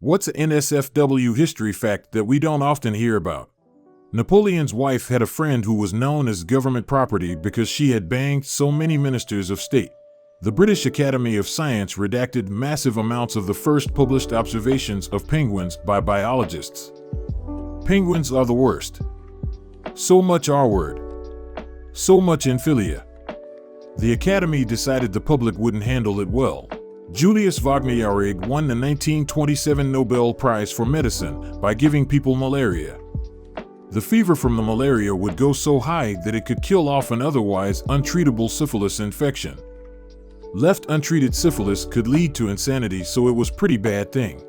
What's an NSFW history fact that we don't often hear about? Napoleon's wife had a friend who was known as government property because she had banged so many ministers of state. The British Academy of Science redacted massive amounts of the first published observations of penguins by biologists. Penguins are the worst. So much R-word. So much infilia. The Academy decided the public wouldn't handle it well. Julius Wagner-Jahreg won the 1927 Nobel Prize for Medicine by giving people malaria. The fever from the malaria would go so high that it could kill off an otherwise untreatable syphilis infection. Left untreated, syphilis could lead to insanity, so it was a pretty bad thing.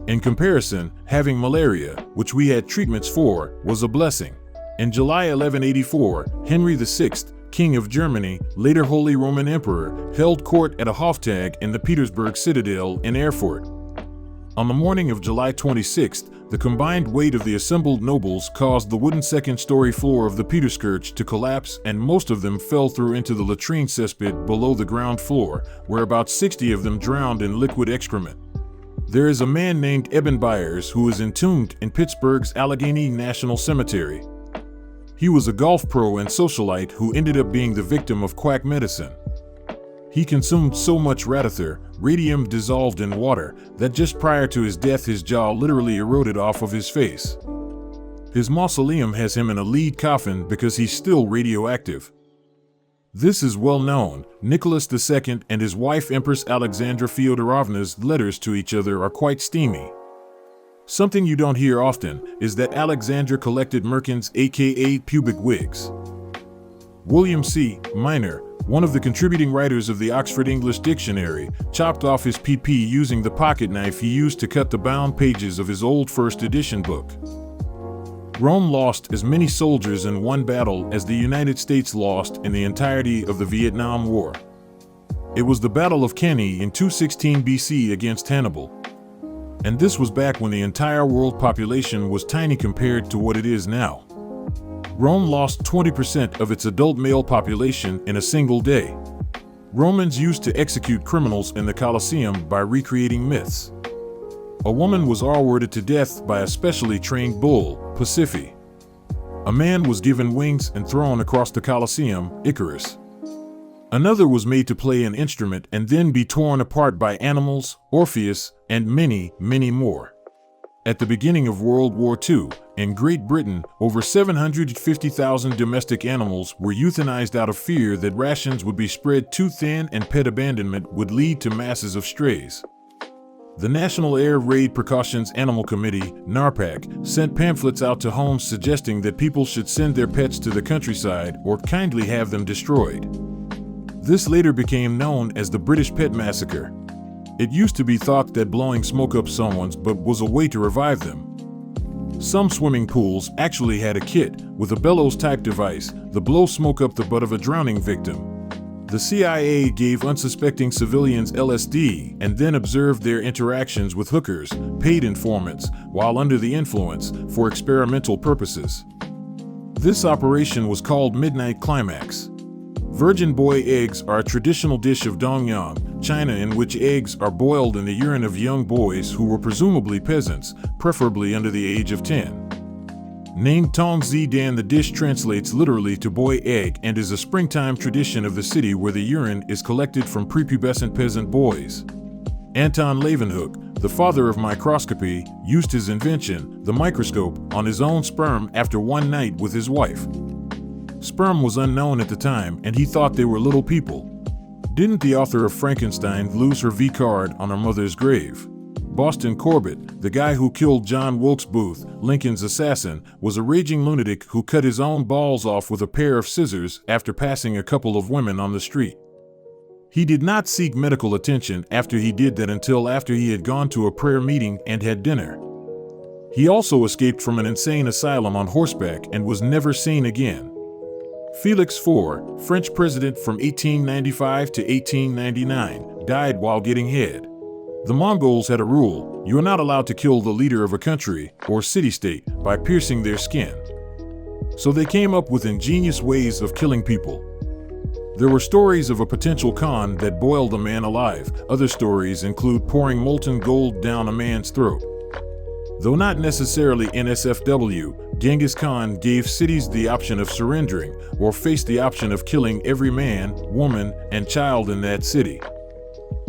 In comparison, having malaria, which we had treatments for, was a blessing. In July 1184, Henry VI, King of Germany, later Holy Roman Emperor, held court at a Hoftag in the Petersburg Citadel in Erfurt. On the morning of July 26th, the combined weight of the assembled nobles caused the wooden second-story floor of the Peterskirch to collapse, and most of them fell through into the latrine cesspit below the ground floor, where about 60 of them drowned in liquid excrement. There is a man named Eben Byers who is entombed in Pittsburgh's Allegheny National Cemetery. He was a golf pro and socialite who ended up being the victim of quack medicine. He consumed so much radithor, radium dissolved in water, that just prior to his death his jaw literally eroded off of his face. His mausoleum has him in a lead coffin because he's still radioactive. This is well known. Nicholas II and his wife Empress Alexandra Fyodorovna's letters to each other are quite steamy. Something you don't hear often is that Alexandra collected merkins, aka pubic wigs. William C. Minor, one of the contributing writers of the Oxford English Dictionary, chopped off his PP using the pocket knife he used to cut the bound pages of his old first edition book. Rome lost as many soldiers in one battle as the United States lost in the entirety of the Vietnam War. It was the Battle of Cannae in 216 BC against Hannibal. And this was back when the entire world population was tiny compared to what it is now. Rome lost 20% of its adult male population in a single day. Romans used to execute criminals in the Colosseum by recreating myths. A woman was R-worded to death by a specially trained bull, Pasiphae. A man was given wings and thrown across the Colosseum, Icarus. Another was made to play an instrument and then be torn apart by animals, Orpheus, and many, many more. At the beginning of World War II, in Great Britain, over 750,000 domestic animals were euthanized out of fear that rations would be spread too thin and pet abandonment would lead to masses of strays. The National Air Raid Precautions Animal Committee, NARPAC, sent pamphlets out to homes suggesting that people should send their pets to the countryside or kindly have them destroyed. This later became known as the British Pet Massacre. It used to be thought that blowing smoke up someone's butt was a way to revive them. Some swimming pools actually had a kit with a bellows-type device to blow smoke up the butt of a drowning victim. The CIA gave unsuspecting civilians LSD and then observed their interactions with hookers, paid informants, while under the influence, for experimental purposes. This operation was called Midnight Climax. Virgin boy eggs are a traditional dish of Dongyang, China, in which eggs are boiled in the urine of young boys who were presumably peasants, preferably under the age of 10. Named Tong Zi Dan, the dish translates literally to boy egg and is a springtime tradition of the city where the urine is collected from prepubescent peasant boys. Anton Leeuwenhoek, the father of microscopy, used his invention, the microscope, on his own sperm after one night with his wife. Sperm was unknown at the time, and he thought they were little people. Didn't the author of Frankenstein lose her V card on her mother's grave? Boston Corbett, the guy who killed John Wilkes Booth, Lincoln's assassin, was a raging lunatic who cut his own balls off with a pair of scissors after passing a couple of women on the street. He did not seek medical attention after he did that until after he had gone to a prayer meeting and had dinner. He also escaped from an insane asylum on horseback and was never seen again. Felix IV, French president from 1895 to 1899, died while getting head. The Mongols had a rule: you are not allowed to kill the leader of a country or city-state by piercing their skin. So they came up with ingenious ways of killing people. There were stories of a potential Khan that boiled a man alive. Other stories include pouring molten gold down a man's throat. Though not necessarily NSFW, Genghis Khan gave cities the option of surrendering or face the option of killing every man, woman, and child in that city.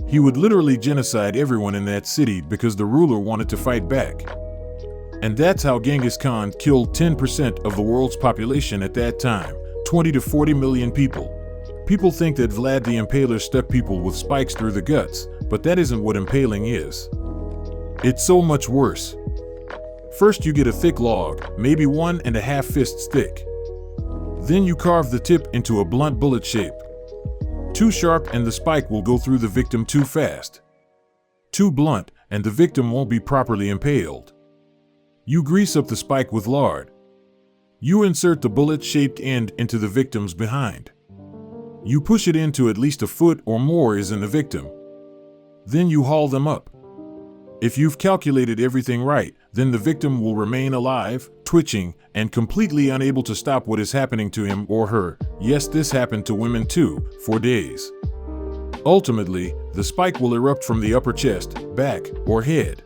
He would literally genocide everyone in that city because the ruler wanted to fight back. And that's how Genghis Khan killed 10% of the world's population at that time, 20 to 40 million people. People think that Vlad the Impaler stuck people with spikes through the guts, but that isn't what impaling is. It's so much worse. First you get a thick log, maybe 1.5 fists thick. Then you carve the tip into a blunt bullet shape. Too sharp and the spike will go through the victim too fast. Too blunt and the victim won't be properly impaled. You grease up the spike with lard. You insert the bullet-shaped end into the victim's behind. You push it into at least a foot or more is in the victim. Then you haul them up. If you've calculated everything right, then the victim will remain alive, twitching, and completely unable to stop what is happening to him or her. Yes, this happened to women too, for days. Ultimately, the spike will erupt from the upper chest, back, or head.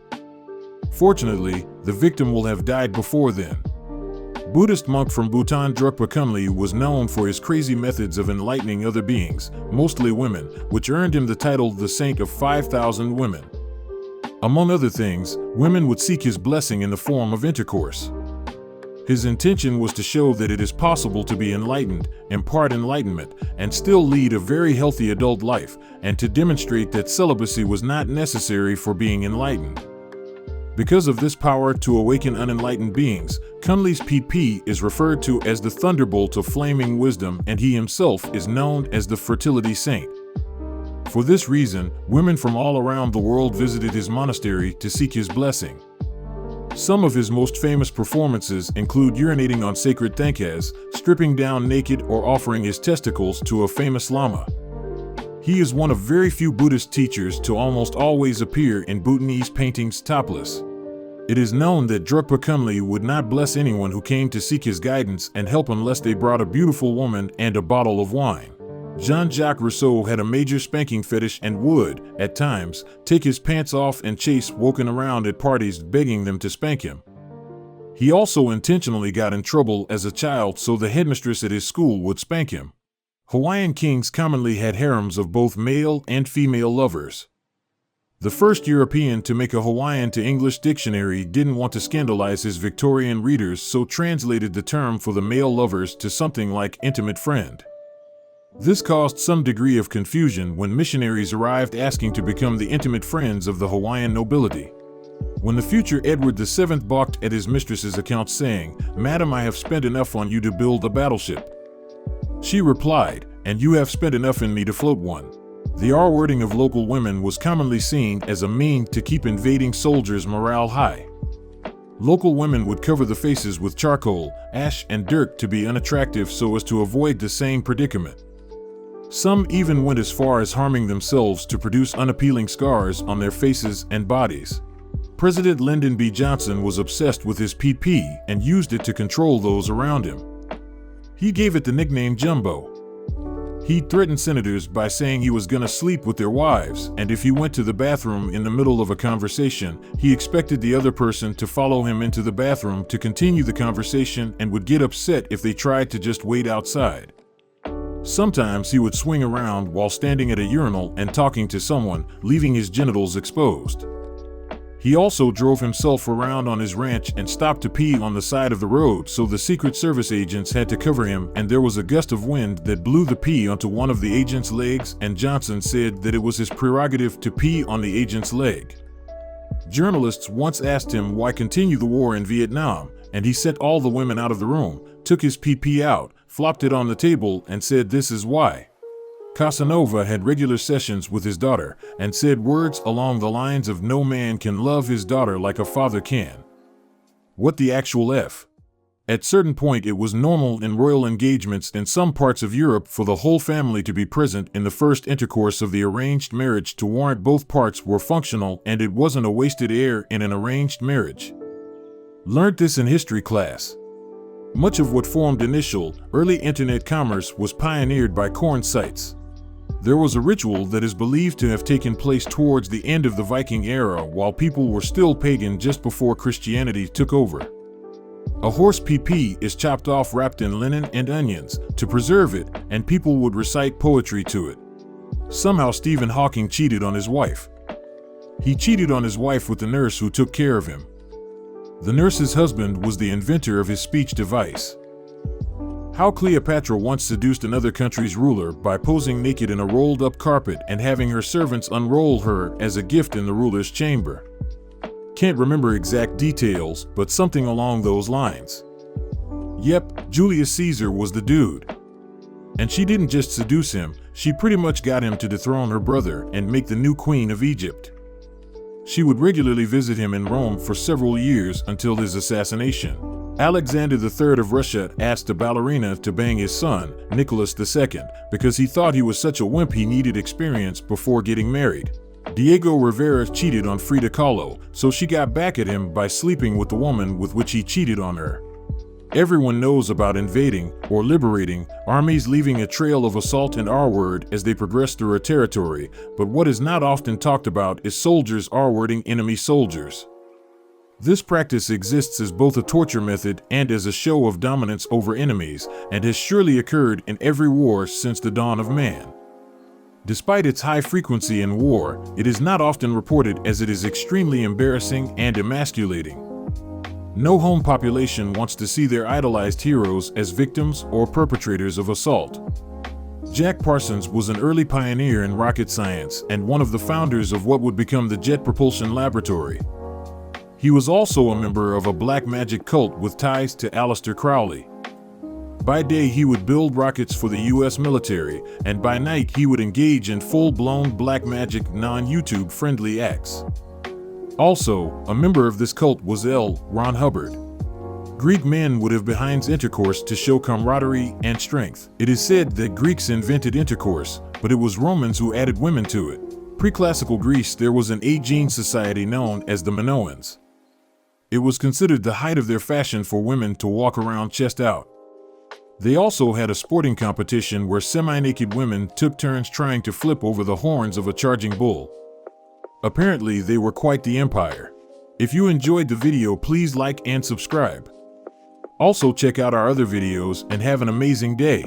Fortunately, the victim will have died before then. Buddhist monk from Bhutan Drukpa Kunli was known for his crazy methods of enlightening other beings, mostly women, which earned him the title the Saint of 5,000 Women. Among other things, women would seek his blessing in the form of intercourse. His intention was to show that it is possible to be enlightened, impart enlightenment, and still lead a very healthy adult life, and to demonstrate that celibacy was not necessary for being enlightened. Because of this power to awaken unenlightened beings, Kunli's PP is referred to as the thunderbolt of flaming wisdom, and he himself is known as the fertility saint. For this reason, women from all around the world visited his monastery to seek his blessing. Some of his most famous performances include urinating on sacred thankas, stripping down naked, or offering his testicles to a famous lama. He is one of very few Buddhist teachers to almost always appear in Bhutanese paintings topless. It is known that Drukpa Kunli would not bless anyone who came to seek his guidance and help unless they brought a beautiful woman and a bottle of wine. Jean-Jacques Rousseau had a major spanking fetish and would, at times, take his pants off and chase women around at parties begging them to spank him. He also intentionally got in trouble as a child so the headmistress at his school would spank him. Hawaiian kings commonly had harems of both male and female lovers. The first European to make a Hawaiian to English dictionary didn't want to scandalize his Victorian readers, so translated the term for the male lovers to something like intimate friend. This caused some degree of confusion when missionaries arrived asking to become the intimate friends of the Hawaiian nobility. When the future Edward VII balked at his mistress's account saying, "Madam, I have spent enough on you to build a battleship," she replied, "And you have spent enough in me to float one." The R-wording of local women was commonly seen as a mean to keep invading soldiers' morale high. Local women would cover the faces with charcoal, ash, and dirt to be unattractive so as to avoid the same predicament. Some even went as far as harming themselves to produce unappealing scars on their faces and bodies. President Lyndon B. Johnson was obsessed with his PP and used it to control those around him. He gave it the nickname Jumbo. He threatened senators by saying he was gonna sleep with their wives, and if he went to the bathroom in the middle of a conversation, he expected the other person to follow him into the bathroom to continue the conversation and would get upset if they tried to just wait outside. Sometimes he would swing around while standing at a urinal and talking to someone, leaving his genitals exposed. He also drove himself around on his ranch and stopped to pee on the side of the road, so the Secret Service agents had to cover him, and there was a gust of wind that blew the pee onto one of the agent's legs, and Johnson said that it was his prerogative to pee on the agent's leg. Journalists once asked him why continue the war in Vietnam, and he sent all the women out of the room, took his PP out, flopped it on the table, and said this is why. Casanova had regular sessions with his daughter and said words along the lines of "No man can love his daughter like a father can." What the actual F? At certain point it was normal in royal engagements in some parts of Europe for the whole family to be present in the first intercourse of the arranged marriage to warrant both parts were functional, and it wasn't a wasted air in an arranged marriage. Learned this in history class. Much of what formed initial, early internet commerce was pioneered by corn sites. There was a ritual that is believed to have taken place towards the end of the Viking era while people were still pagan just before Christianity took over. A horse pee is chopped off wrapped in linen and onions to preserve it, and people would recite poetry to it. Somehow Stephen Hawking cheated on his wife. He cheated on his wife with the nurse who took care of him. The nurse's husband was the inventor of his speech device. How Cleopatra once seduced another country's ruler by posing naked in a rolled-up carpet and having her servants unroll her as a gift in the ruler's chamber. Can't remember exact details, but something along those lines. Yep, Julius Caesar was the dude. And she didn't just seduce him, she pretty much got him to dethrone her brother and make the new queen of Egypt. She would regularly visit him in Rome for several years until his assassination. Alexander III of Russia asked a ballerina to bang his son, Nicholas II, because he thought he was such a wimp he needed experience before getting married. Diego Rivera cheated on Frida Kahlo, so she got back at him by sleeping with the woman with which he cheated on her. Everyone knows about invading, or liberating, armies leaving a trail of assault and R-word as they progress through a territory, but what is not often talked about is soldiers R-wording enemy soldiers. This practice exists as both a torture method and as a show of dominance over enemies, and has surely occurred in every war since the dawn of man. Despite its high frequency in war, it is not often reported as it is extremely embarrassing and emasculating. No home population wants to see their idolized heroes as victims or perpetrators of assault. Jack Parsons was an early pioneer in rocket science and one of the founders of what would become the Jet Propulsion Laboratory. He was also a member of a black magic cult with ties to Aleister Crowley. By day he would build rockets for the US military, and by night he would engage in full-blown black magic non-YouTube friendly acts. Also, a member of this cult was L. Ron Hubbard. Greek men would have behinds intercourse to show camaraderie and strength. It is said that Greeks invented intercourse, but it was Romans who added women to it. Pre-classical Greece there was an agene society known as the Minoans. It was considered the height of their fashion for women to walk around chest out. They also had a sporting competition where semi-naked women took turns trying to flip over the horns of a charging bull. Apparently, they were quite the empire. If you enjoyed the video, please like and subscribe. Also check out our other videos and have an amazing day.